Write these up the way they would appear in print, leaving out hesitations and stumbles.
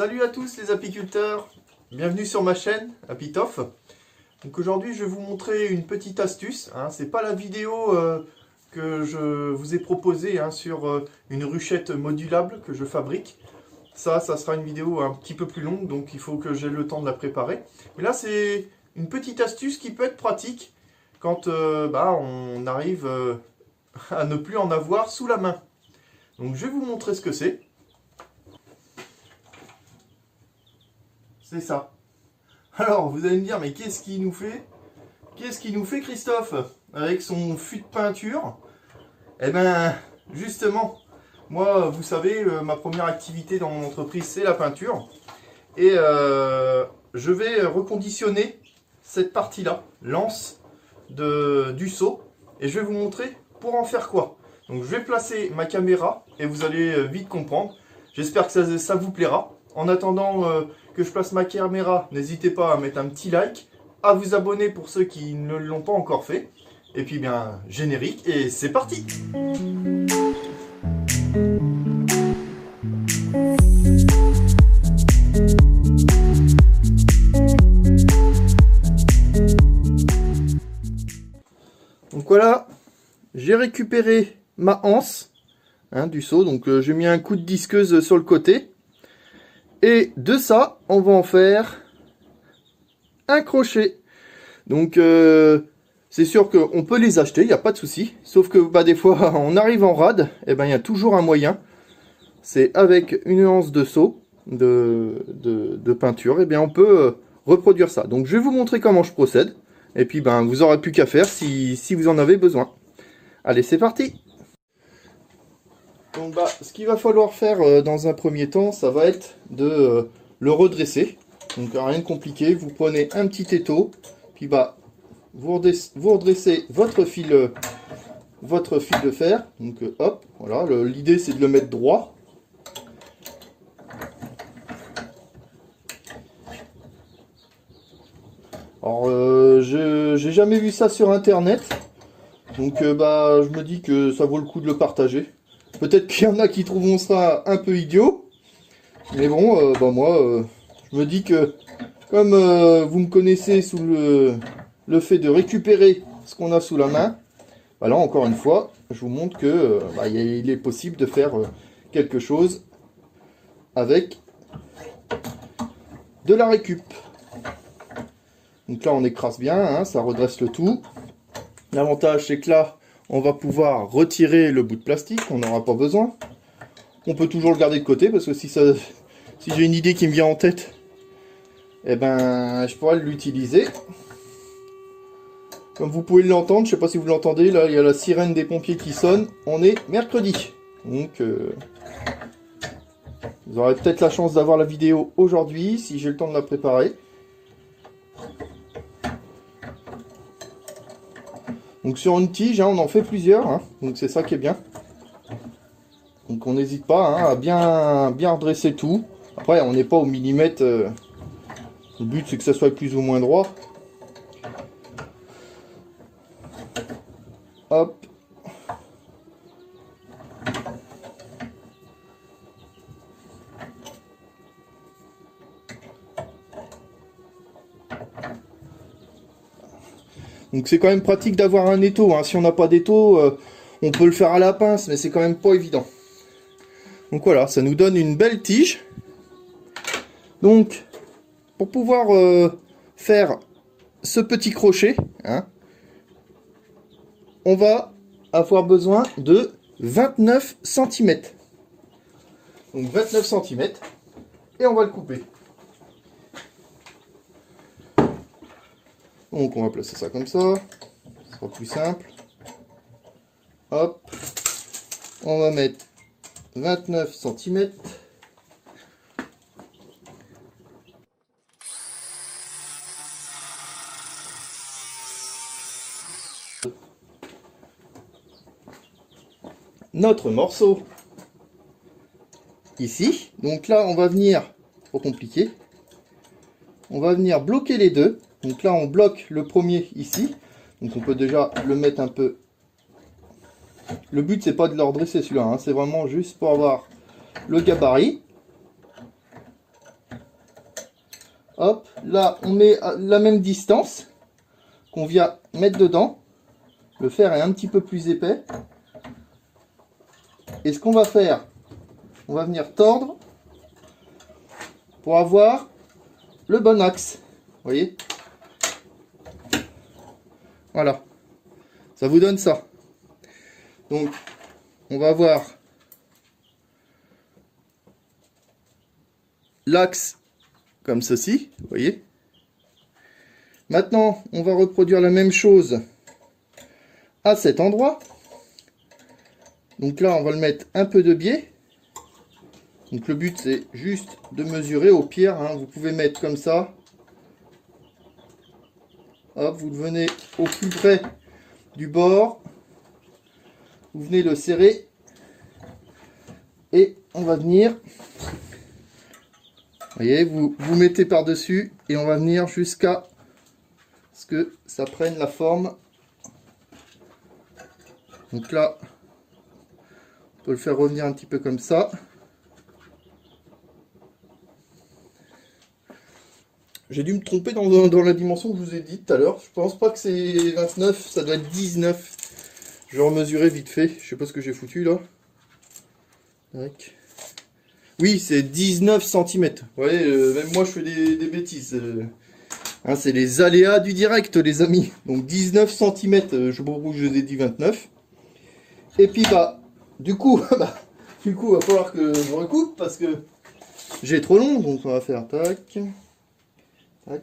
Salut à tous les apiculteurs, bienvenue sur ma chaîne Apitof. Donc aujourd'hui je vais vous montrer une petite astuce, c'est pas la vidéo que je vous ai proposée sur une ruchette modulable que je fabrique. Ça sera une vidéo un petit peu plus longue, donc il faut que j'ai le temps de la préparer. Mais là c'est une petite astuce qui peut être pratique quand on arrive à ne plus en avoir sous la main. Donc je vais vous montrer ce que c'est. C'est ça. Alors, vous allez me dire, mais qu'est-ce qu'il nous fait? Qu'est-ce qu'il nous fait, Christophe, avec son fût de peinture? Eh bien, justement, moi, vous savez, ma première activité dans mon entreprise, c'est la peinture. Et je vais reconditionner cette partie-là, l'anse du seau. Et je vais vous montrer pour en faire quoi. Donc, je vais placer ma caméra et vous allez vite comprendre. J'espère que ça vous plaira. En attendant que je place ma caméra, n'hésitez pas à mettre un petit like, à vous abonner pour ceux qui ne l'ont pas encore fait. Et puis bien, générique, et c'est parti! Donc voilà, j'ai récupéré ma anse du seau, donc j'ai mis un coup de disqueuse sur le côté. Et de ça, on va en faire un crochet. Donc, c'est sûr qu'on peut les acheter, il n'y a pas de souci. Sauf que des fois, on arrive en rade, et il y a toujours un moyen. C'est avec une anse de seau, de peinture, on peut reproduire ça. Donc, je vais vous montrer comment je procède. Et puis, vous n'aurez plus qu'à faire si vous en avez besoin. Allez, c'est parti! Donc ce qu'il va falloir faire dans un premier temps, ça va être de le redresser. Donc rien de compliqué, vous prenez un petit étau, puis vous redressez votre fil de fer. Donc hop, voilà, l'idée c'est de le mettre droit. Alors j'ai jamais vu ça sur internet, donc je me dis que ça vaut le coup de le partager. Peut-être qu'il y en a qui trouveront ça un peu idiot. Mais bon, moi, je me dis que comme vous me connaissez sous le fait de récupérer ce qu'on a sous la main, là, encore une fois, je vous montre que il est possible de faire quelque chose avec de la récup. Donc là, on écrase bien, ça redresse le tout. L'avantage, c'est que là, on va pouvoir retirer le bout de plastique, on n'aura pas besoin. On peut toujours le garder de côté, parce que si j'ai une idée qui me vient en tête, je pourrais l'utiliser. Comme vous pouvez l'entendre, je ne sais pas si vous l'entendez, là il y a la sirène des pompiers qui sonne. On est mercredi. Donc vous aurez peut-être la chance d'avoir la vidéo aujourd'hui, si j'ai le temps de la préparer. Donc sur une tige, on en fait plusieurs, donc c'est ça qui est bien. Donc on n'hésite pas à bien redresser tout. Après on n'est pas au millimètre, le but c'est que ça soit plus ou moins droit. Hop. Donc c'est quand même pratique d'avoir un étau. Si on n'a pas d'étau, on peut le faire à la pince, mais c'est quand même pas évident. Donc voilà, ça nous donne une belle tige. Donc, pour pouvoir faire ce petit crochet, on va avoir besoin de 29 cm. Donc 29 cm, et on va le couper. Donc on va placer ça comme ça, ce sera plus simple. Hop, on va mettre 29 cm. Notre morceau ici. Donc là on va venir, trop compliqué, on va venir bloquer les deux. Donc là on bloque le premier ici, donc on peut déjà le mettre un peu. Le but c'est pas de le redresser celui-là, c'est vraiment juste pour avoir le gabarit. Hop, là on met la même distance qu'on vient mettre dedans. Le fer est un petit peu plus épais. Et ce qu'on va faire, on va venir tordre pour avoir le bon axe. Vous voyez? Voilà. Ça vous donne ça. Donc, on va avoir l'axe comme ceci. Vous voyez? Maintenant, on va reproduire la même chose à cet endroit. Donc là, on va le mettre un peu de biais. Donc le but, c'est juste de mesurer au pire. Hein, vous pouvez mettre comme ça. Hop, vous le venez au plus près du bord. Vous venez le serrer. Et on va venir... Vous voyez, vous mettez par-dessus. Et on va venir jusqu'à ce que ça prenne la forme. Donc là... On peut le faire revenir un petit peu comme ça. J'ai dû me tromper dans la dimension que je vous ai dit tout à l'heure. Je pense pas que c'est 29, ça doit être 19. Je vais remesurer vite fait. Je sais pas ce que j'ai foutu là. Tac. Oui, c'est 19 cm. Vous voyez, même moi je fais des bêtises. Hein, c'est les aléas du direct, les amis. Donc 19 cm, je sais pas pourquoi je vous ai dit 29. Et puis bah... Du coup, il va falloir que je recoupe parce que j'ai trop long. Donc on va faire tac, tac.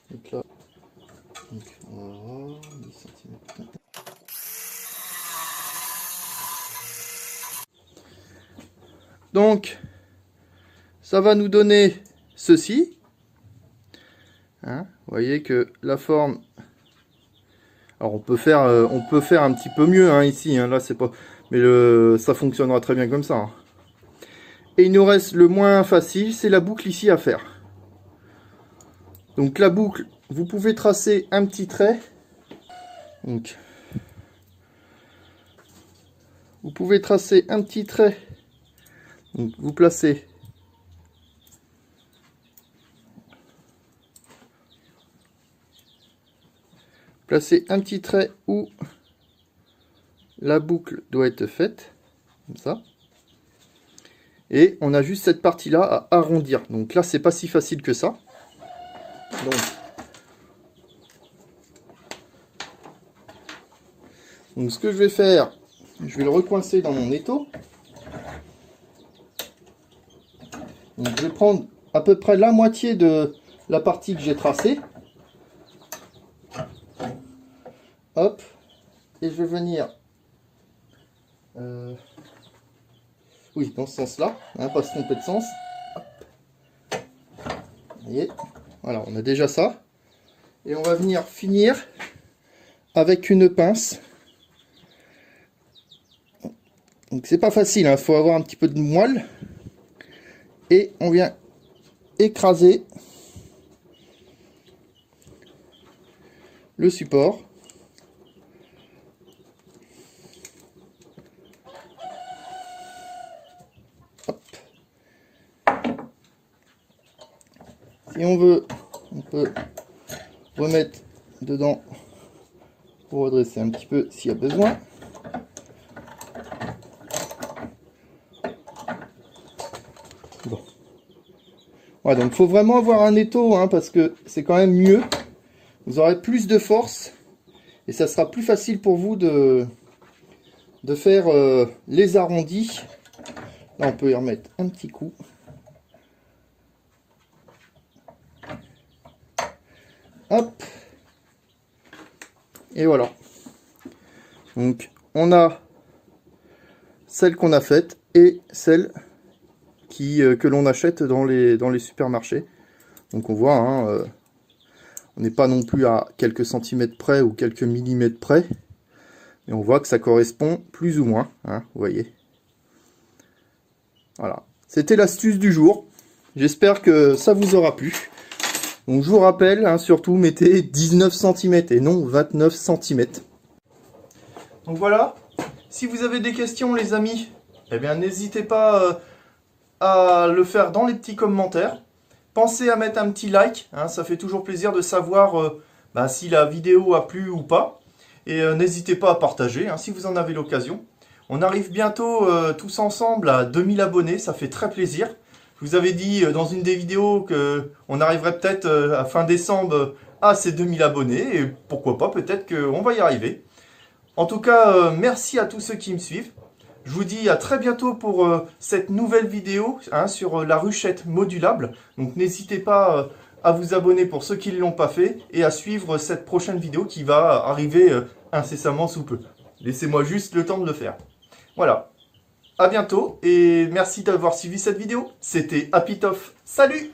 Donc là, donc, voilà, 10 cm. Donc, ça va nous donner ceci. Hein, vous voyez que la forme... Alors on peut faire un petit peu mieux hein, ici, hein, là c'est pas, mais ça fonctionnera très bien comme ça. Hein. Et il nous reste le moins facile, c'est la boucle ici à faire. Donc la boucle, vous pouvez tracer un petit trait. Donc vous pouvez tracer un petit trait. Donc vous placez un petit trait où la boucle doit être faite, comme ça. Et on a juste cette partie-là à arrondir. Donc là, c'est pas si facile que ça. Donc ce que je vais faire, je vais le recoincer dans mon étau. Donc je vais prendre à peu près la moitié de la partie que j'ai tracée. Hop, et je vais venir, oui, dans ce sens-là, hein, pas se tromper de sens. Hop. Vous voyez, voilà, on a déjà ça. Et on va venir finir avec une pince. Donc c'est pas facile, il faut avoir un petit peu de moelle. Et on vient écraser le support. Si on veut, on peut remettre dedans pour redresser un petit peu s'il y a besoin. Bon. Ouais, donc il faut vraiment avoir un étau hein, parce que c'est quand même mieux. Vous aurez plus de force et ça sera plus facile pour vous de faire les arrondis. Là, on peut y remettre un petit coup. Hop. Et voilà. Donc, on a celle qu'on a faite et celle que l'on achète dans les supermarchés. Donc, on voit, hein, on n'est pas non plus à quelques centimètres près ou quelques millimètres près. Et on voit que ça correspond plus ou moins. Hein, vous voyez. Voilà. C'était l'astuce du jour. J'espère que ça vous aura plu. Donc je vous rappelle, hein, surtout mettez 19 cm et non 29 cm. Donc voilà, si vous avez des questions les amis, eh bien n'hésitez pas à le faire dans les petits commentaires. Pensez à mettre un petit like, hein, ça fait toujours plaisir de savoir si la vidéo a plu ou pas. Et n'hésitez pas à partager hein, si vous en avez l'occasion. On arrive bientôt tous ensemble à 2000 abonnés, ça fait très plaisir. Je vous avais dit dans une des vidéos qu'on arriverait peut-être à fin décembre à ces 2000 abonnés. Et pourquoi pas, peut-être qu'on va y arriver. En tout cas, merci à tous ceux qui me suivent. Je vous dis à très bientôt pour cette nouvelle vidéo hein, sur la ruchette modulable. Donc n'hésitez pas à vous abonner pour ceux qui ne l'ont pas fait et à suivre cette prochaine vidéo qui va arriver incessamment sous peu. Laissez-moi juste le temps de le faire. Voilà, à bientôt et merci d'avoir suivi cette vidéo. C'était Happy Toff. Salut!